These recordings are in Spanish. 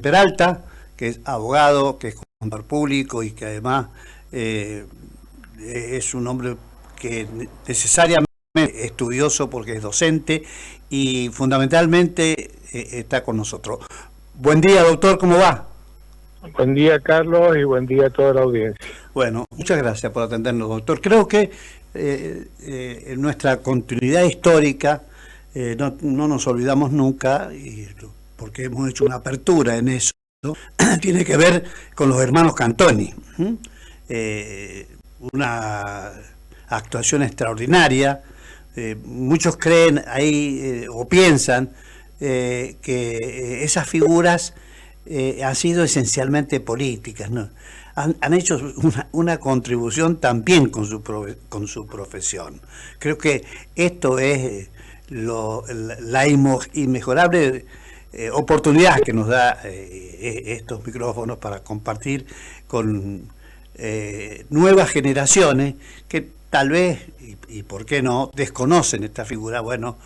Peralta, que es abogado, que es contador público y que además es un hombre que necesariamente es estudioso porque es docente y fundamentalmente está con nosotros. Buen día, doctor, ¿cómo va? Buen día, Carlos, y buen día a toda la audiencia. Bueno, muchas gracias por atendernos, doctor. Creo que en nuestra continuidad histórica no nos olvidamos nunca, porque hemos hecho una apertura en eso, tiene que ver con los hermanos Cantoni. Una actuación extraordinaria. Muchos creen ahí o piensan que esas figuras han sido esencialmente políticas, ¿no? Han hecho una contribución también con su profesión. Creo que esto es la inmejorable oportunidad que nos da estos micrófonos para compartir con nuevas generaciones que tal vez, y por qué no, desconocen esta figura. Bueno,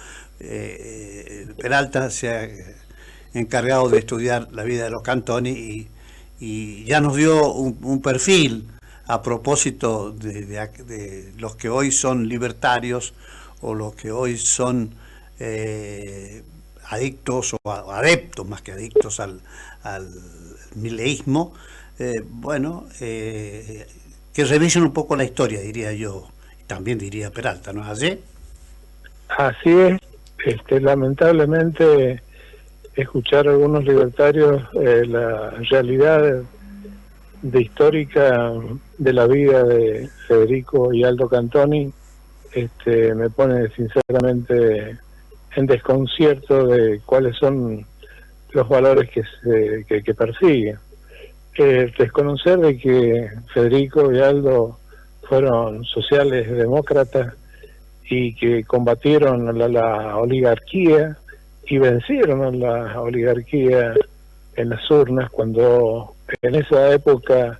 Peralta se ha encargado de estudiar la vida de los Cantoni y ya nos dio un perfil a propósito de los que hoy son libertarios o los que hoy son adictos o adeptos, más que adictos al mileísmo. Que revisen un poco la historia, diría yo, también diría Peralta, ¿no es así? Así es. Lamentablemente, escuchar a algunos libertarios la realidad de histórica de la vida de Federico y Aldo Cantoni me pone sinceramente en desconcierto de cuáles son los valores que persiguen. Desconocer de que Federico y Aldo fueron sociales demócratas y que combatieron a la oligarquía y vencieron a la oligarquía en las urnas cuando en esa época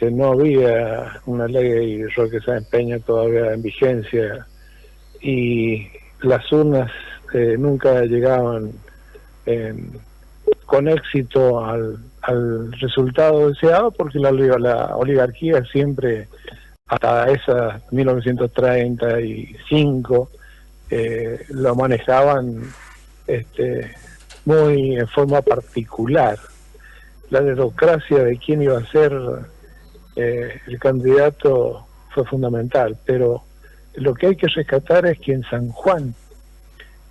no había una ley Roque Sáenz Peña todavía en vigencia y las urnas nunca llegaban con éxito al resultado deseado, porque la oligarquía siempre, hasta esa 1935, lo manejaban muy en forma particular. La democracia de quién iba a ser el candidato fue fundamental, pero lo que hay que rescatar es que en San Juan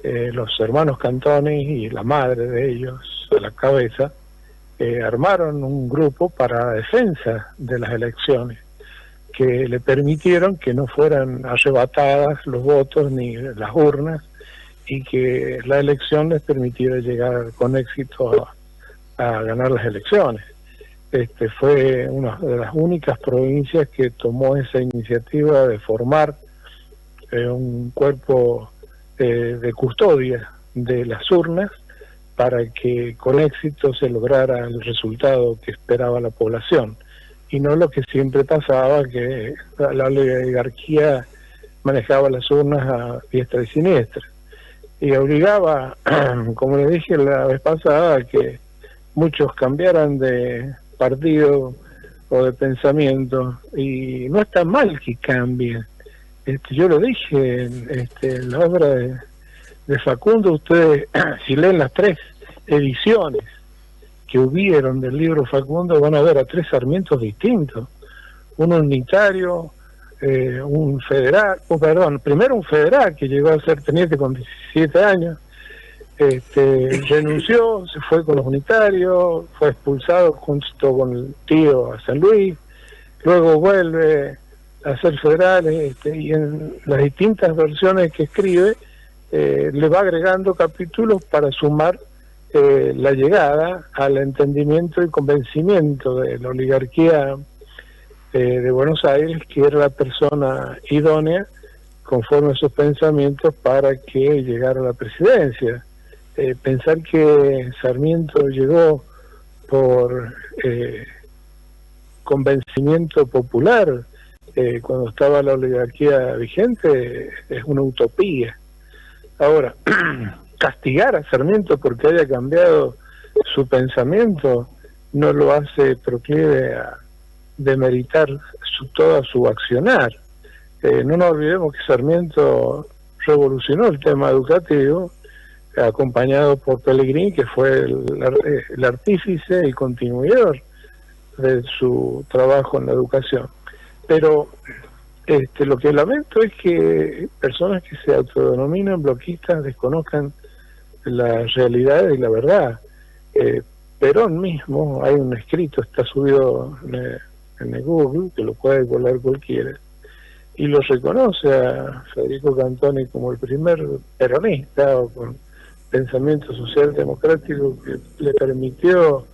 los hermanos Cantoni y la madre de ellos a la cabeza armaron un grupo para defensa de las elecciones que le permitieron que no fueran arrebatadas los votos ni las urnas y que la elección les permitiera llegar con éxito a ganar las elecciones. Fue una de las únicas provincias que tomó esa iniciativa de formar un cuerpo de custodia de las urnas para que con éxito se lograra el resultado que esperaba la población, y no lo que siempre pasaba, que la oligarquía manejaba las urnas a diestra y siniestra, y obligaba, como le dije la vez pasada, a que muchos cambiaran de partido o de pensamiento, y no está mal que cambien. Yo lo dije en la obra de Facundo. Ustedes, si leen las 3 ediciones que hubieron del libro Facundo, van a ver a 3 Sarmientos distintos: uno unitario, un federal, primero un federal que llegó a ser teniente con 17 años, renunció, se fue con los unitarios, fue expulsado junto con el tío a San Luis, luego vuelve a ser federal, y en las distintas versiones que escribe le va agregando capítulos para sumar la llegada al entendimiento y convencimiento de la oligarquía de Buenos Aires, que era la persona idónea conforme a sus pensamientos para que llegara a la presidencia. Pensar que Sarmiento llegó por convencimiento popular cuando estaba la oligarquía vigente es una utopía. Ahora, castigar a Sarmiento porque haya cambiado su pensamiento no lo hace proclive a demeritar toda su accionar. No nos olvidemos que Sarmiento revolucionó el tema educativo, acompañado por Pellegrini, que fue el artífice y continuador de su trabajo en la educación. Pero lo que lamento es que personas que se autodenominan bloquistas desconozcan la realidad y la verdad. Perón mismo, hay un escrito, está subido en el Google, que lo puede colar cualquiera, y lo reconoce a Federico Cantoni como el primer peronista o con pensamiento social democrático que le permitió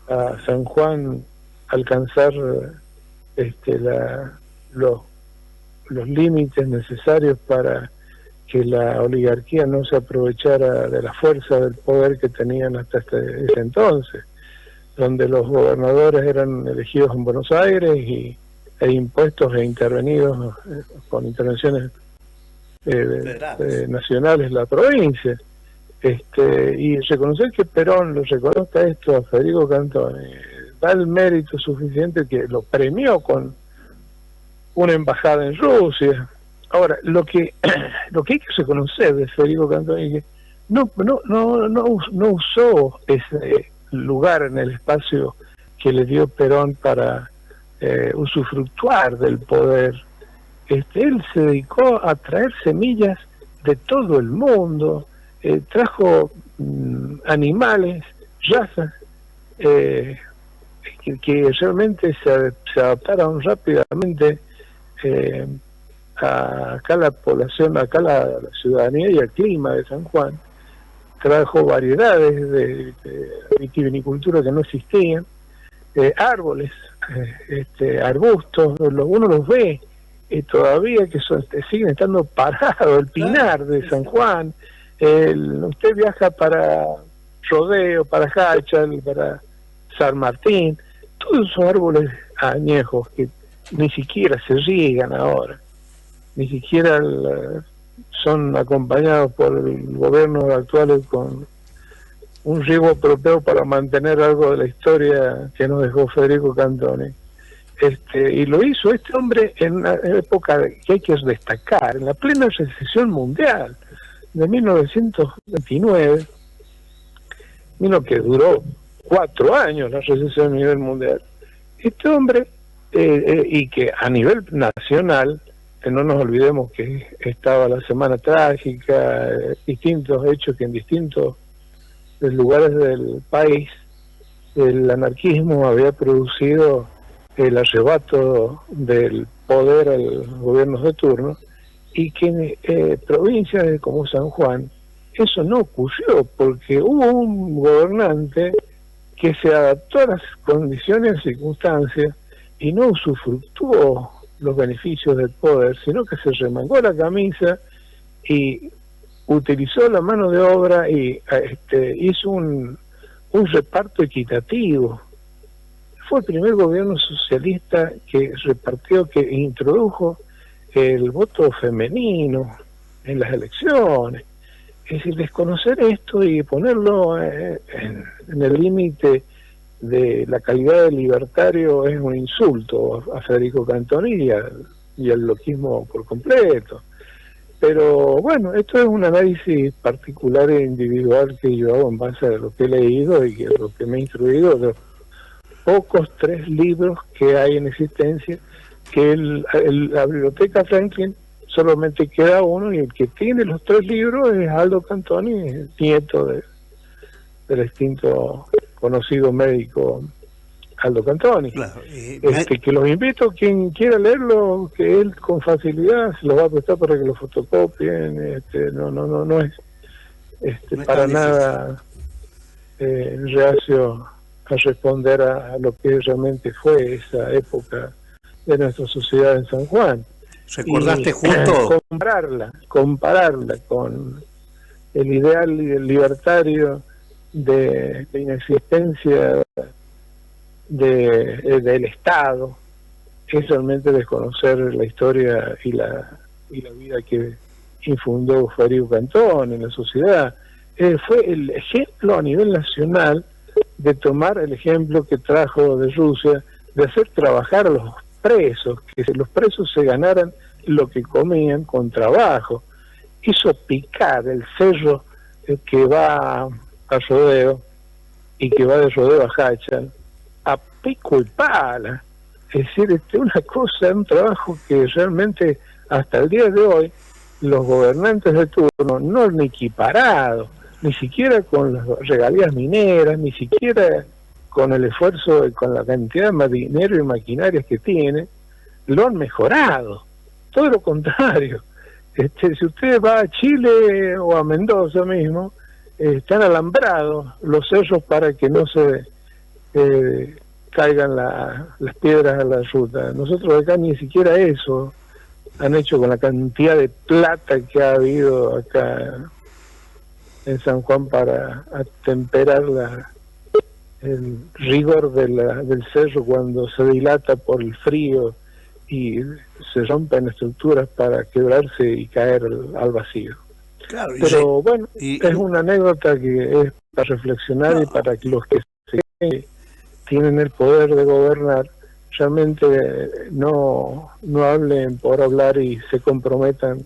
a San Juan alcanzar los límites necesarios para que la oligarquía no se aprovechara de la fuerza del poder que tenían hasta ese entonces, donde los gobernadores eran elegidos en Buenos Aires e impuestos e intervenidos con intervenciones nacionales en la provincia. Y reconocer que Perón lo reconozca esto a Federico Cantoni da el mérito suficiente que lo premió con una embajada en Rusia. Ahora, lo que hay que reconocer de Federico Cantoni es que no usó ese lugar en el espacio que le dio Perón para usufructuar del poder. Él se dedicó a traer semillas de todo el mundo, trajo animales, razas que realmente se adaptaron rápidamente acá la población, acá la ciudadanía y al clima de San Juan. Trajo variedades de vitivinicultura que no existían, árboles, arbustos, uno los ve todavía que siguen estando parados, el pinar de San Juan. Usted viaja para Rodeo, para Hachal, para San Martín, todos esos árboles añejos que ni siquiera se riegan ahora, ni siquiera son acompañados por el gobierno actual con un riego europeo para mantener algo de la historia que nos dejó Federico Cantoni. Y lo hizo este hombre en una época que hay que destacar, en la plena recesión mundial de 1929, vino que duró 4 años la recesión a nivel mundial. Este hombre, y que a nivel nacional, no nos olvidemos que estaba la Semana Trágica, distintos hechos que en distintos lugares del país el anarquismo había producido el arrebato del poder a los gobiernos de turno, y que en provincias como San Juan eso no ocurrió, porque hubo un gobernante que se adaptó a las condiciones y circunstancias y no usufructuó los beneficios del poder, sino que se remangó la camisa y utilizó la mano de obra y hizo un reparto equitativo. Fue el primer gobierno socialista que repartió, que introdujo el voto femenino en las elecciones. Es decir, desconocer esto y ponerlo en el límite de la calidad de libertario es un insulto a Federico Cantoni y al loquismo por completo. Pero bueno, esto es un análisis particular e individual que yo hago en base a lo que he leído y lo que me he instruido de los pocos 3 libros que hay en existencia, que la biblioteca Franklin solamente queda uno, y el que tiene los 3 libros es Aldo Cantoni, nieto del extinto conocido médico Aldo Cantoni. Claro, que los invito, quien quiera leerlo, que él con facilidad se lo va a prestar para que lo fotocopien. No es no para nada reacio a responder a lo que realmente fue esa época de nuestra sociedad en San Juan. ¿Recordaste justo? Compararla con el ideal libertario de inexistencia del Estado, es realmente desconocer la historia y la vida que infundó Federico Cantoni en la sociedad. Fue el ejemplo a nivel nacional de tomar el ejemplo que trajo de Rusia, de hacer trabajar a los presos, que los presos se ganaran lo que comían con trabajo. Hizo picar el cerro que va a Rodeo y que va de Rodeo a Hachal a pico y pala. Es decir, una cosa, un trabajo que realmente hasta el día de hoy los gobernantes de turno no han equiparado, ni siquiera con las regalías mineras, ni siquiera con el esfuerzo, con la cantidad de dinero y maquinarias que tiene, lo han mejorado. Todo lo contrario. Si usted va a Chile o a Mendoza mismo, están alambrados los cerros para que no se caigan las piedras a la ruta. Nosotros acá ni siquiera eso han hecho, con la cantidad de plata que ha habido acá en San Juan para atemperar el rigor del cerro cuando se dilata por el frío y se rompen estructuras para quebrarse y caer al vacío. Claro, pero bueno, es una anécdota que es para reflexionar y para que los que tienen el poder de gobernar realmente no hablen por hablar y se comprometan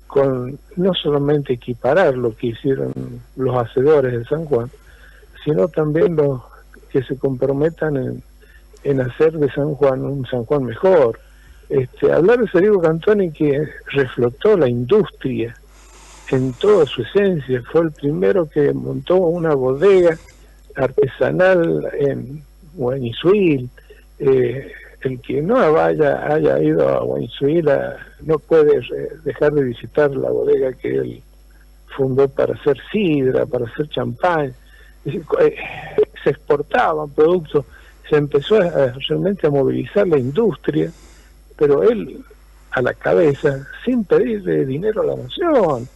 con no solamente equiparar lo que hicieron los hacedores de San Juan, sino también los que se comprometan en hacer de San Juan un San Juan mejor. Hablar de Federico Cantoni, que reflotó la industria en toda su esencia, fue el primero que montó una bodega artesanal en Guañizuil. El que no haya ido a Guañizuil no puede dejar de visitar la bodega que él fundó para hacer sidra, para hacer champán. Se exportaban productos, se empezó realmente a movilizar la industria, pero él a la cabeza, sin pedirle dinero a la nación.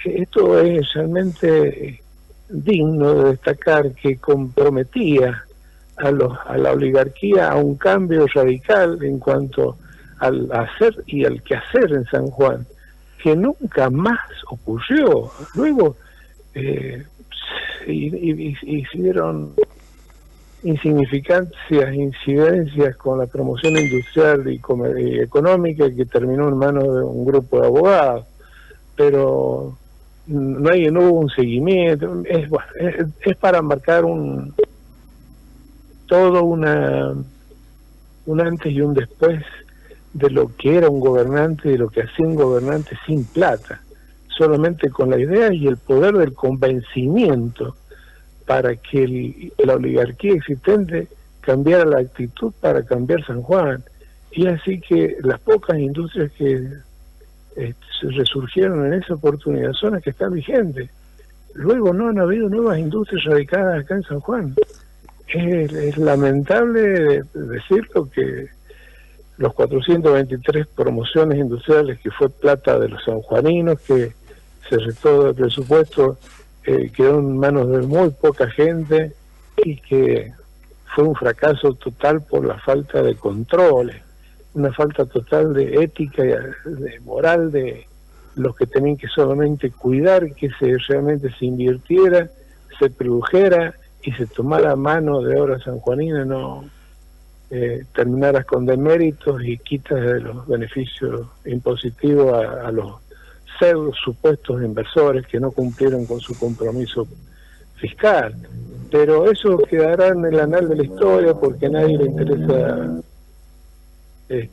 Esto es realmente digno de destacar, que comprometía a la oligarquía a un cambio radical en cuanto al hacer y al quehacer en San Juan, que nunca más ocurrió. Luego hicieron insignificantes incidencias con la promoción industrial y económica, que terminó en manos de un grupo de abogados, pero no hubo un seguimiento. Es para marcar un antes y un después de lo que era un gobernante, de lo que hacía un gobernante sin plata, solamente con la idea y el poder del convencimiento para que la oligarquía existente cambiara la actitud para cambiar San Juan. Y así que las pocas industrias que resurgieron en esa oportunidad son las que están vigentes. Luego no han habido nuevas industrias radicadas acá en San Juan. Es lamentable decirlo, que los 423 promociones industriales, que fue plata de los sanjuaninos, que se retó del presupuesto, quedó en manos de muy poca gente, y que fue un fracaso total por la falta de controles, una falta total de ética y de moral de los que tenían que solamente cuidar que realmente se invirtiera, se produjera y se tomara mano de obra sanjuanina, no terminaras con deméritos y quitas de los beneficios impositivos a los pseudo supuestos inversores que no cumplieron con su compromiso fiscal. Pero eso quedará en el anal de la historia, porque a nadie le interesa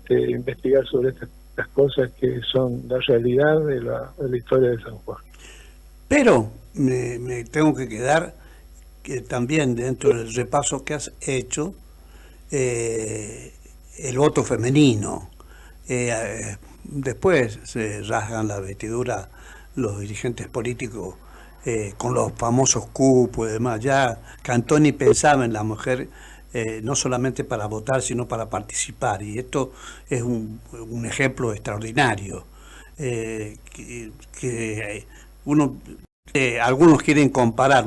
investigar sobre estas cosas que son la realidad de la historia de San Juan. Pero me tengo que quedar también dentro del repaso que has hecho, el voto femenino. Después se rasgan la vestidura los dirigentes políticos con los famosos cupos y demás. Ya Cantoni pensaba en la mujer no solamente para votar, sino para participar, y esto es un ejemplo extraordinario, que algunos quieren comparar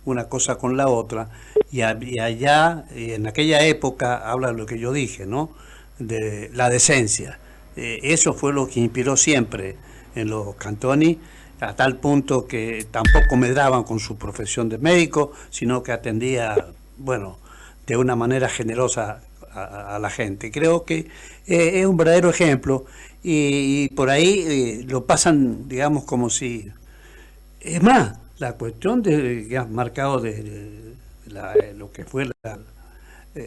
una cosa con la otra, y allá, en aquella época, habla de lo que yo dije, ¿no?, de la decencia. Eso fue lo que inspiró siempre en los Cantoni, a tal punto que tampoco medraban con su profesión de médico, sino que atendía, bueno, de una manera generosa a la gente. Creo que es un verdadero ejemplo y por ahí lo pasan, digamos, como si... Es más, la cuestión de, que has marcado de lo que fue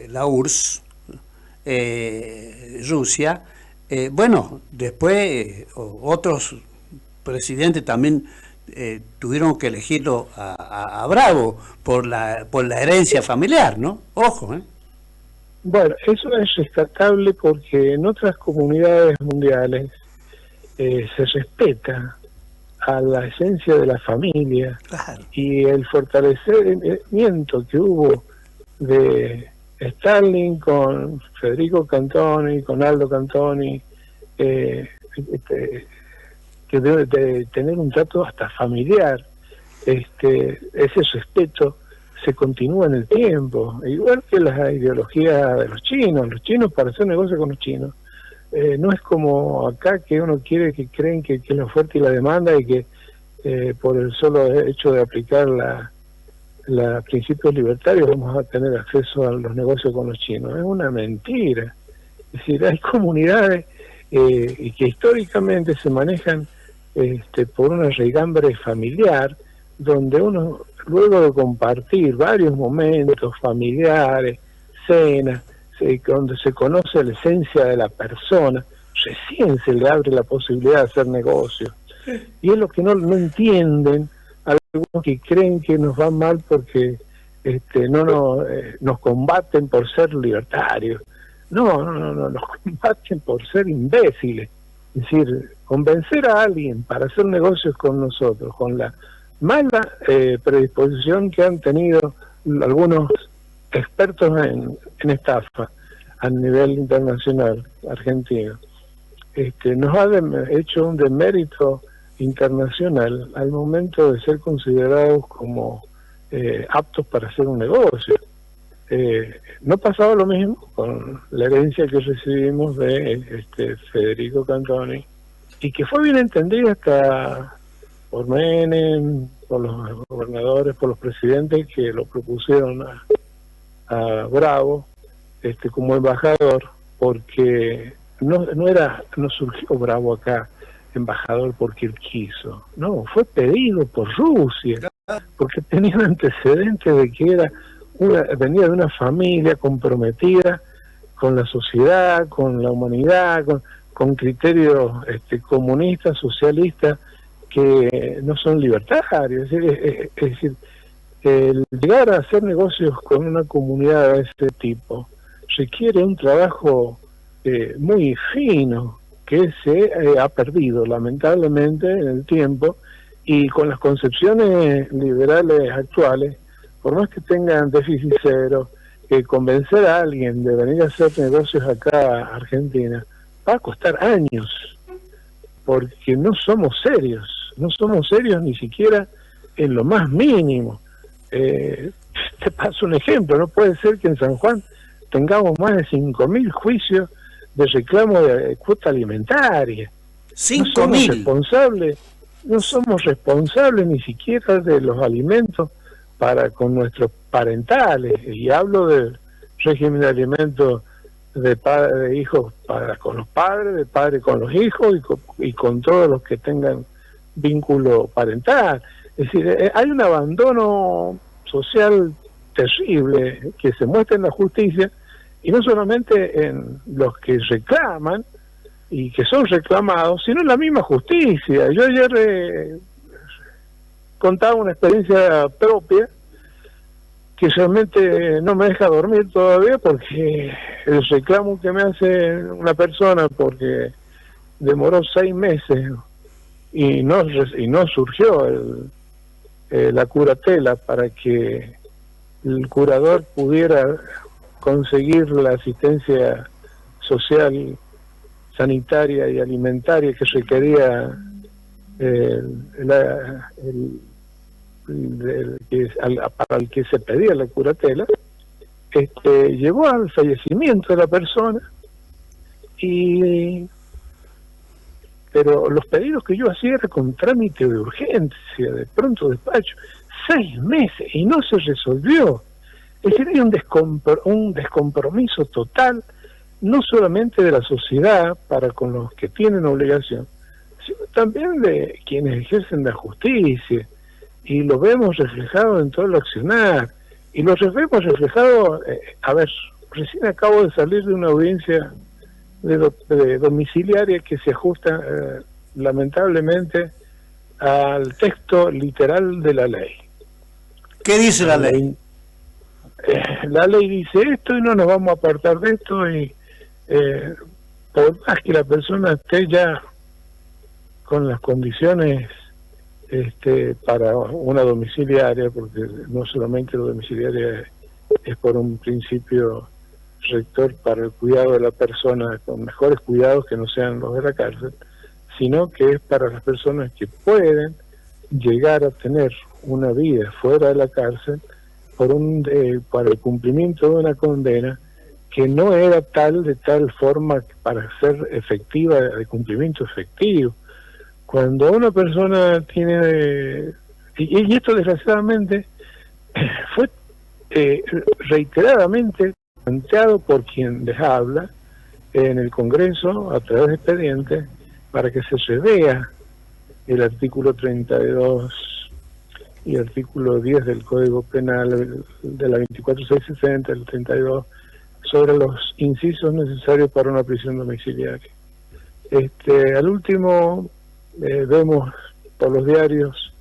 la URSS, Rusia, bueno, después otros presidentes también tuvieron que elegirlo a Bravo por la herencia familiar, ¿no? Ojo, ¿eh? Bueno, eso es rescatable porque en otras comunidades mundiales se respeta a la esencia de la familia. Claro. Y el fortalecimiento que hubo de Stalin con Federico Cantoni, con Aldo Cantoni, que debe de tener un trato hasta familiar, ese respeto se continúa en el tiempo, igual que la ideología de los chinos para hacer negocio con los chinos. No es como acá que uno quiere, que creen que es la oferta y la demanda y que por el solo hecho de aplicar los principios libertarios vamos a tener acceso a los negocios con los chinos. Es una mentira. Es decir, hay comunidades y que históricamente se manejan por una raigambre familiar, donde uno, luego de compartir varios momentos familiares, cenas, donde se conoce la esencia de la persona, recién se le abre la posibilidad de hacer negocios. Y es lo que no entienden algunos, que creen que nos va mal porque nos combaten por ser libertarios. No, nos combaten por ser imbéciles. Es decir, convencer a alguien para hacer negocios con nosotros, con la mala predisposición que han tenido algunos expertos en estafa a nivel internacional argentino, nos ha hecho un demérito internacional al momento de ser considerados como aptos para hacer un negocio. No pasaba lo mismo con la herencia que recibimos de Federico Cantoni, y que fue bien entendida hasta por Menem, por los gobernadores, por los presidentes que lo propusieron a Bravo como embajador, porque no surgió Bravo acá embajador porque él quiso, no, fue pedido por Rusia, porque tenía un antecedente de que venía de una familia comprometida con la sociedad, con la humanidad, con criterios comunistas, socialistas, que no son libertarios. Es decir, el llegar a hacer negocios con una comunidad de ese tipo requiere un trabajo muy fino, que se ha perdido lamentablemente en el tiempo, y con las concepciones liberales actuales, por más que tengan déficit cero, convencer a alguien de venir a hacer negocios acá a Argentina va a costar años, porque no somos serios ni siquiera en lo más mínimo. Te paso un ejemplo, no puede ser que en San Juan tengamos más de 5.000 juicios de reclamo de cuota alimentaria. 5.000. No somos responsables ni siquiera de los alimentos con nuestros parentales, y hablo del régimen de alimentos de hijos con los padres, de padres con los hijos y con todos los que tengan vínculo parental. Es decir, hay un abandono social terrible que se muestra en la justicia, y no solamente en los que reclaman y que son reclamados, sino en la misma justicia. Yo ayer contaba una experiencia propia que realmente no me deja dormir todavía, porque el reclamo que me hace una persona porque demoró 6 meses y no surgió la curatela para que el curador pudiera conseguir la asistencia social, sanitaria y alimentaria que requería para el que se pedía la curatela, llevó al fallecimiento de la persona, y pero los pedidos que yo hacía eran con trámite de urgencia, de pronto despacho, 6 meses, y no se resolvió. Es decir, hay un descompromiso total, no solamente de la sociedad para con los que tienen obligación, sino también de quienes ejercen la justicia, y lo vemos reflejado en todo el accionar, y lo vemos reflejado, recién acabo de salir de una audiencia de domiciliaria que se ajusta lamentablemente al texto literal de la ley. ¿Qué dice la ley? La ley dice esto y no nos vamos a apartar de esto, y por más que la persona esté ya con las condiciones para una domiciliaria, porque no solamente la domiciliaria es por un principio rector para el cuidado de la persona, con mejores cuidados que no sean los de la cárcel, sino que es para las personas que pueden llegar a tener una vida fuera de la cárcel para el cumplimiento de una condena que no era de tal forma para ser efectiva, de cumplimiento efectivo. Cuando una persona tiene, y esto desgraciadamente fue reiteradamente planteado por quien les habla en el Congreso a través de expedientes, para que se revea el artículo 32 y el artículo 10 del Código Penal de la 24660, el 32, sobre los incisos necesarios para una prisión domiciliaria. Al último vemos por los diarios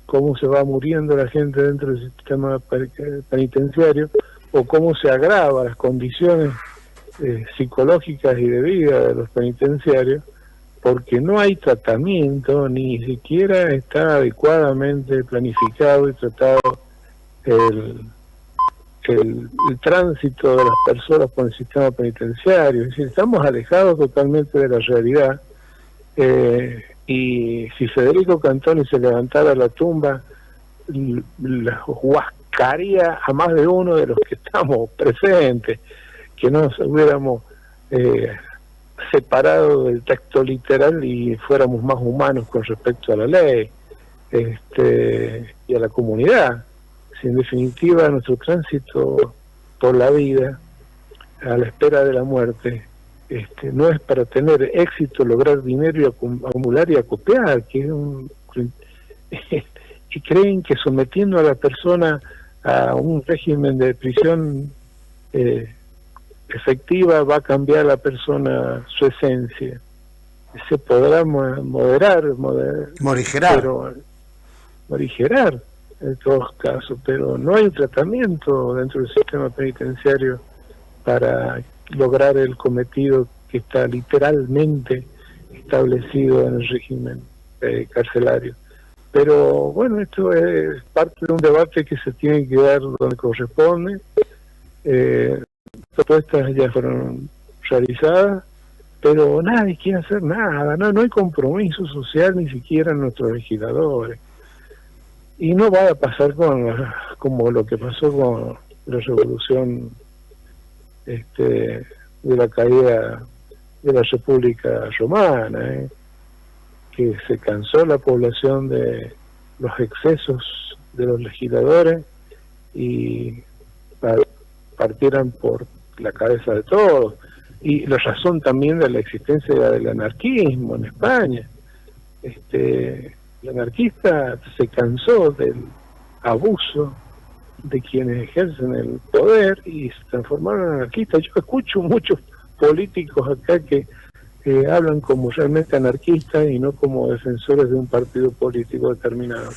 cómo se va muriendo la gente dentro del sistema penitenciario, o cómo se agravan las condiciones psicológicas y de vida de los penitenciarios, porque no hay tratamiento, ni siquiera está adecuadamente planificado y tratado el tránsito de las personas por el sistema penitenciario. Es decir, estamos alejados totalmente de la realidad, y si Federico Cantoni se levantara a la tumba, la huascaría a más de uno de los que estamos presentes, que nos hubiéramos separado del texto literal y fuéramos más humanos con respecto a la ley y a la comunidad. Si en definitiva nuestro tránsito por la vida a la espera de la muerte no es para tener éxito, lograr dinero y acumular y acopiar, que es y creen que sometiendo a la persona a un régimen de prisión efectiva va a cambiar a la persona su esencia. Se podrá morigerar en todos casos, pero no hay un tratamiento dentro del sistema penitenciario para lograr el cometido que está literalmente establecido en el régimen carcelario. Pero bueno, esto es parte de un debate que se tiene que dar donde corresponde. Propuestas ya fueron realizadas, pero nadie quiere hacer nada, no hay compromiso social ni siquiera en nuestros legisladores. Y no va a pasar como lo que pasó con la revolución de la caída de la República Romana, que se cansó la población de los excesos de los legisladores y partieran por la cabeza de todos, y la razón también de la existencia del anarquismo en España. El anarquista se cansó del abuso de quienes ejercen el poder y se transformaron en anarquistas. Yo escucho muchos políticos acá que hablan como realmente anarquistas y no como defensores de un partido político determinado.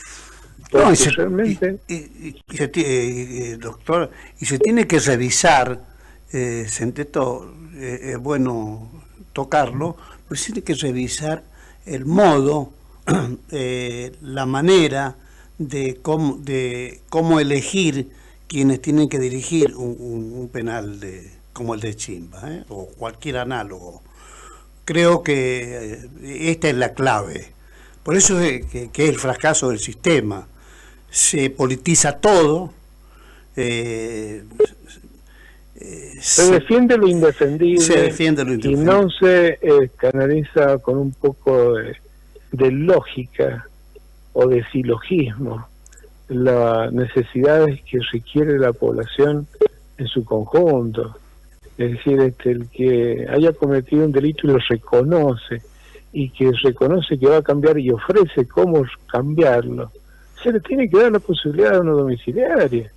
No, doctor, y se tiene que revisar, Centeto, es bueno tocarlo, pero se tiene que revisar el modo, la manera de cómo elegir quienes tienen que dirigir un penal como el de Chimba, o cualquier análogo. Creo que esta es la clave. Por eso es que es el fracaso del sistema. Se politiza todo, Se defiende lo indefendible, se defiende lo indefendible. Y no se canaliza con un poco de lógica o de silogismo las necesidades que requiere la población en su conjunto. Es decir, el que haya cometido un delito y lo reconoce, y que reconoce que va a cambiar y ofrece cómo cambiarlo, se le tiene que dar la posibilidad de una domiciliaria.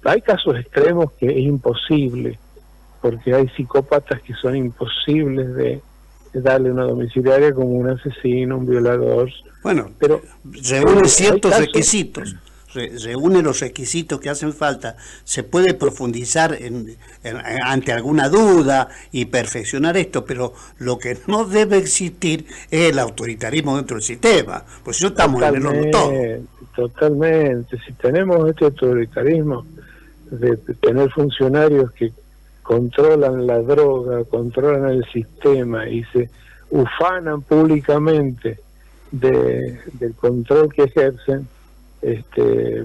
Hay casos extremos que es imposible, porque hay psicópatas que son imposibles de darle una domiciliaria, como un asesino, un violador. Bueno, pero reúne ciertos requisitos, reúne los requisitos que hacen falta, se puede profundizar ante alguna duda y perfeccionar esto, pero lo que no debe existir es el autoritarismo dentro del sistema, pues si no estamos en el horno todo. Totalmente, si tenemos este autoritarismo de tener funcionarios que controlan la droga, controlan el sistema y se ufanan públicamente del control que ejercen,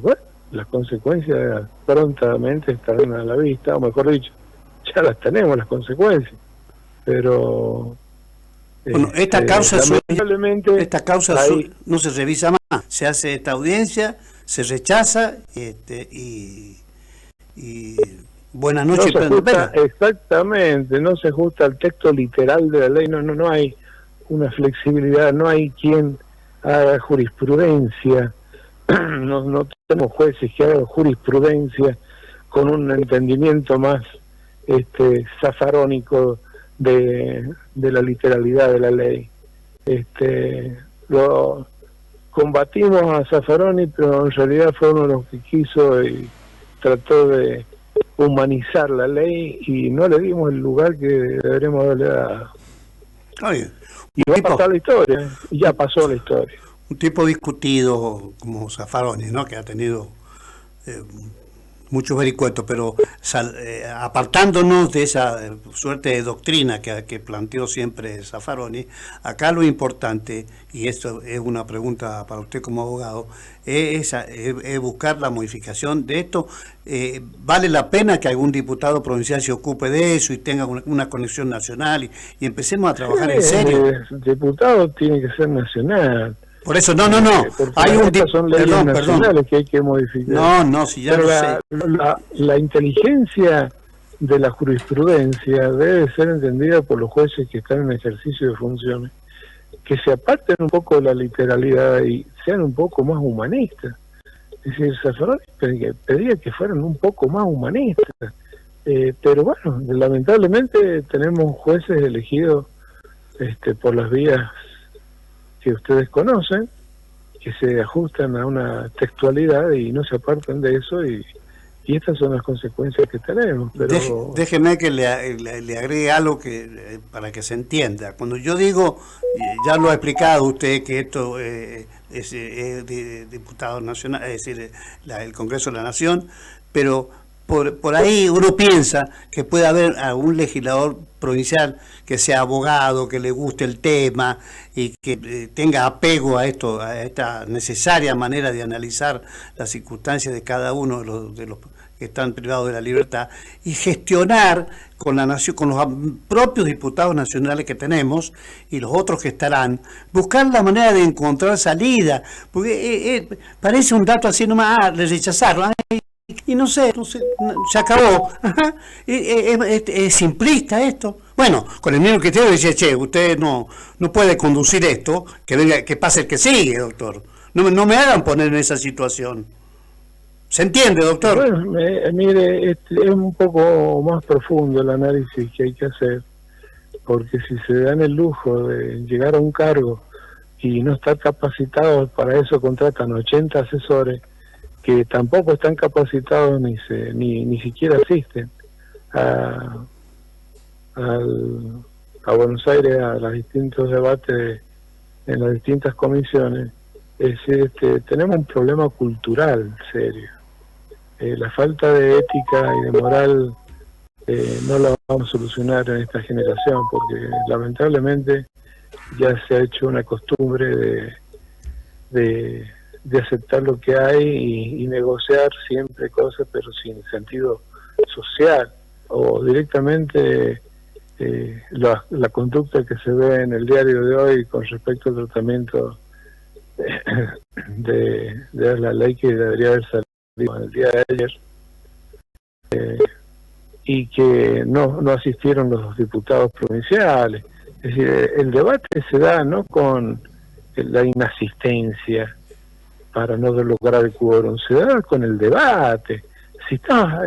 bueno, las consecuencias prontamente estarán a la vista, o mejor dicho, ya las tenemos las consecuencias, pero bueno, esta causa ahí, no se revisa más, se hace esta audiencia, se rechaza y buenas noches. Exactamente, no se ajusta al texto literal de la ley, no hay una flexibilidad, no hay quien haga jurisprudencia, no tenemos jueces que hagan jurisprudencia con un entendimiento más zafarónico de la literalidad de la ley. Lo combatimos a Zaffaroni, pero en realidad fue uno de los que quiso y trató de humanizar la ley y no le dimos el lugar que deberíamos haberle dado. Oye, y va a pasar la historia, y ya pasó la historia. Un tipo discutido como Zaffaroni, ¿no? Que ha tenido muchos vericuetos, pero apartándonos de esa suerte de doctrina que planteó siempre Zaffaroni, acá lo importante, y esto es una pregunta para usted como abogado, es buscar la modificación de esto. ¿Vale la pena que algún diputado provincial se ocupe de eso y tenga una conexión nacional y empecemos a trabajar en serio? El diputado tiene que ser nacional. Por eso, no. Hay son leyes nacionales que hay que modificar. No, si ya pero lo sé. La inteligencia de la jurisprudencia debe ser entendida por los jueces que están en ejercicio de funciones, que se aparten un poco de la literalidad y sean un poco más humanistas. Es decir, Zaffaroni pedía que fueran un poco más humanistas. Pero bueno, lamentablemente tenemos jueces elegidos por las vías que ustedes conocen, que se ajustan a una textualidad y no se apartan de eso, y estas son las consecuencias que tenemos. Pero déjeme que le agregue algo para que se entienda. Cuando yo digo, ya lo ha explicado usted, que esto es de diputado nacional, es decir, el Congreso de la Nación, pero por ahí uno piensa que puede haber algún legislador provincial que sea abogado, que le guste el tema y que tenga apego a esta necesaria manera de analizar las circunstancias de cada uno de los que están privados de la libertad y gestionar con la nación, con los propios diputados nacionales que tenemos y los otros que estarán, buscar la manera de encontrar salida, porque parece un dato así nomás, de rechazarlo. Y no sé, se acabó. Es simplista esto. Bueno, con el mismo criterio decía, che, usted no puede conducir esto, que pase el que sigue, doctor. No me hagan poner en esa situación. ¿Se entiende, doctor? Bueno, mire, es un poco más profundo el análisis que hay que hacer, porque si se dan el lujo de llegar a un cargo y no estar capacitados para eso, contratan 80 asesores que tampoco están capacitados ni siquiera asisten a Buenos Aires a los distintos debates en las distintas comisiones. Es decir, tenemos un problema cultural serio. La falta de ética y de moral no la vamos a solucionar en esta generación, porque lamentablemente ya se ha hecho una costumbre de aceptar lo que hay y negociar siempre cosas, pero sin sentido social. o directamente la conducta que se ve en el diario de hoy con respecto al tratamiento de la ley que debería haber salido en el día de ayer, y que no asistieron los diputados provinciales. Es decir, el debate se da no con la inasistencia para no lograr el quórum, se da con el debate. Si estás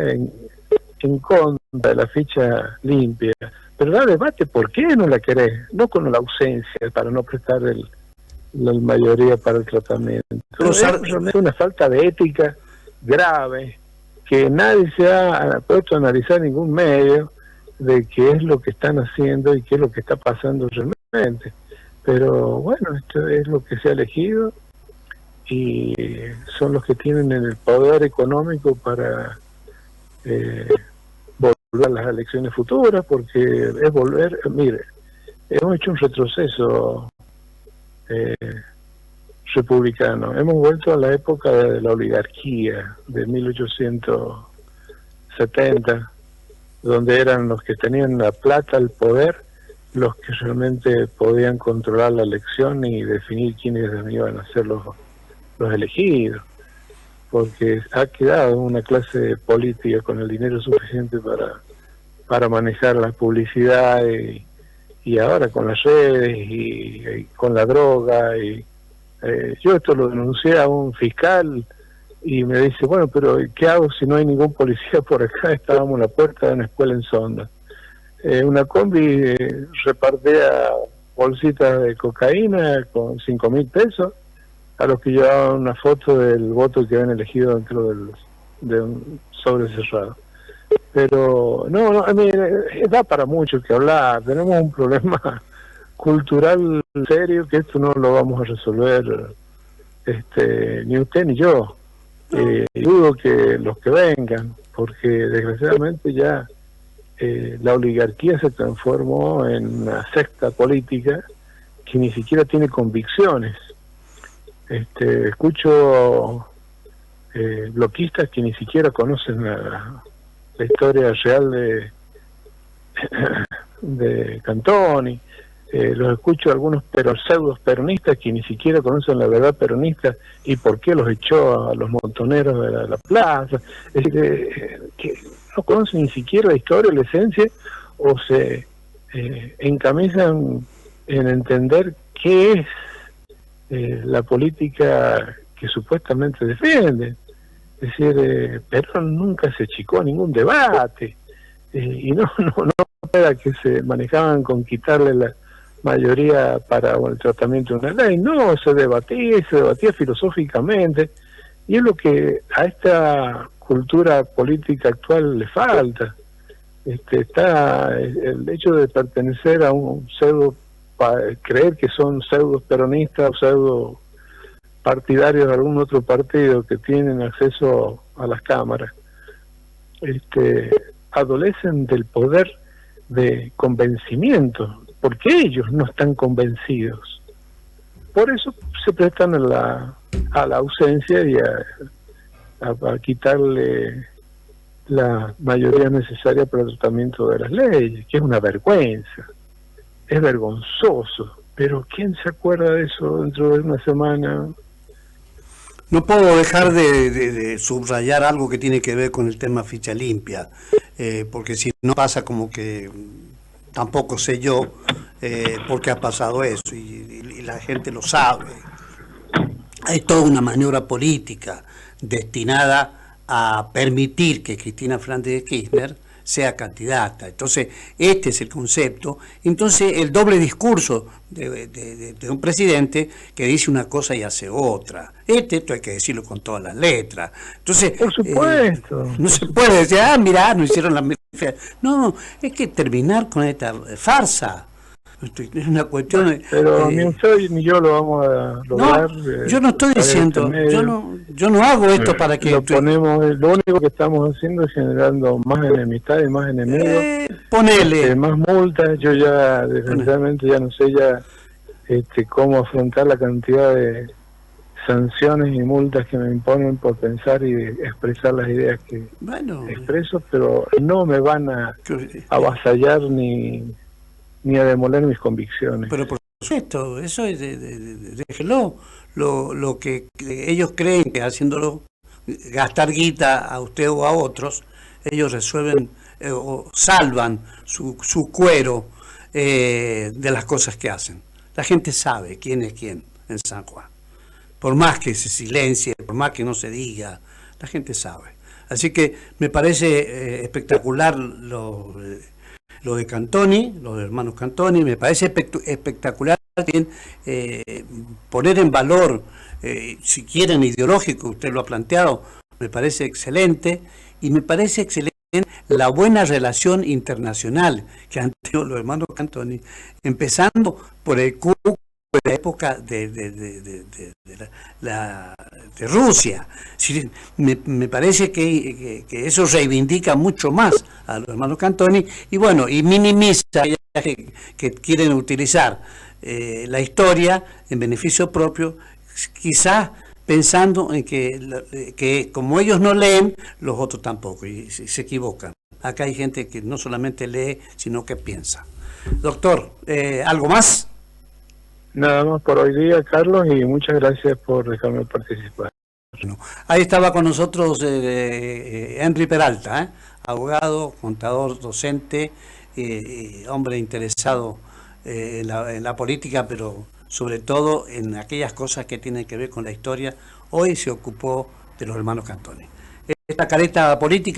en contra de la ficha limpia, pero da debate, ¿por qué no la querés? No con la ausencia, para no prestar la mayoría para el tratamiento. Es realmente una falta de ética grave, que nadie se ha puesto a analizar ningún medio de qué es lo que están haciendo y qué es lo que está pasando realmente. Pero bueno, esto es lo que se ha elegido y son los que tienen el poder económico para volver a las elecciones futuras, porque es volver, mire, hemos hecho un retroceso republicano, hemos vuelto a la época de la oligarquía de 1870, donde eran los que tenían la plata, el poder, los que realmente podían controlar la elección y definir quiénes iban a ser los elegidos, porque ha quedado una clase política con el dinero suficiente para manejar la publicidad y ahora con las redes y con la droga. Yo esto lo denuncié a un fiscal y me dice, bueno, pero ¿qué hago si no hay ningún policía por acá? Estábamos en la puerta de una escuela en Sonda. Una combi repartía bolsitas de cocaína con 5.000 pesos a los que llevaban una foto del voto que habían elegido dentro de un sobre cerrado. Pero no, da para mucho que hablar. Tenemos un problema cultural serio que esto no lo vamos a resolver ni usted ni yo. Dudo que los que vengan, porque desgraciadamente ya la oligarquía se transformó en una secta política que ni siquiera tiene convicciones. Escucho bloquistas que ni siquiera conocen la historia real de Cantoni. Los escucho algunos pseudos peronistas que ni siquiera conocen la verdad peronista y por qué los echó a los montoneros de la plaza. Es decir, que no conocen ni siquiera la historia, la esencia, o se encamisan en entender qué es la política que supuestamente defienden. Es decir, Perón nunca se achicó a ningún debate, y no era que se manejaban con quitarle la mayoría para el tratamiento de una ley. No, se debatía filosóficamente, y es lo que a esta cultura política actual le falta. Está el hecho de pertenecer a un pseudo, creer que son pseudo peronistas o pseudo partidarios de algún otro partido que tienen acceso a las cámaras, adolecen del poder de convencimiento, porque ellos no están convencidos. Por eso se prestan a la ausencia y a quitarle la mayoría necesaria para el tratamiento de las leyes, que es una vergüenza, es vergonzoso. Pero ¿quién se acuerda de eso dentro de una semana? No puedo dejar de subrayar algo que tiene que ver con el tema ficha limpia, porque si no pasa como que tampoco sé yo por qué ha pasado eso, y la gente lo sabe. Hay toda una maniobra política destinada a permitir que Cristina Fernández de Kirchner sea candidata. Entonces, este es el concepto. Entonces, el doble discurso de un presidente que dice una cosa y hace otra. Esto hay que decirlo con todas las letras. Entonces, por supuesto. No se puede decir, mirá, no hicieron la... No, hay que terminar con esta farsa. Es una cuestión de... Pero ni usted ni yo lo vamos a lograr. No, yo no estoy diciendo, yo no hago esto para que... Lo único que estamos haciendo es generando más enemistad y más enemigos. Ponele. Más multas. Yo ya, desgraciadamente, ya no sé cómo afrontar la cantidad de sanciones y multas que me imponen por pensar y expresar las ideas que expreso, pero no me van a avasallar ni a demoler mis convicciones. Pero por supuesto, eso es déjelo. Lo que ellos creen que haciéndolo gastar guita a usted o a otros, ellos resuelven o salvan su cuero de las cosas que hacen. La gente sabe quién es quién en San Juan. Por más que se silencie, por más que no se diga, la gente sabe. Así que me parece espectacular lo de Cantoni, los hermanos Cantoni, me parece espectacular también poner en valor, si quieren ideológico, usted lo ha planteado, me parece excelente, y me parece excelente la buena relación internacional que han tenido los hermanos Cantoni, empezando por el Cuba de la época de Rusia. Me parece que eso reivindica mucho más a los hermanos Cantoni y bueno, y minimiza que quieren utilizar la historia en beneficio propio, quizás pensando en que como ellos no leen, los otros tampoco, y se equivocan. Acá hay gente que no solamente lee, sino que piensa. Doctor, ¿algo más? Nada más por hoy día, Carlos, y muchas gracias por dejarme participar. Bueno, ahí estaba con nosotros Henry Peralta, abogado, contador, docente, hombre interesado en la política, pero sobre todo en aquellas cosas que tienen que ver con la historia. Hoy se ocupó de los hermanos Cantoni. Esta careta política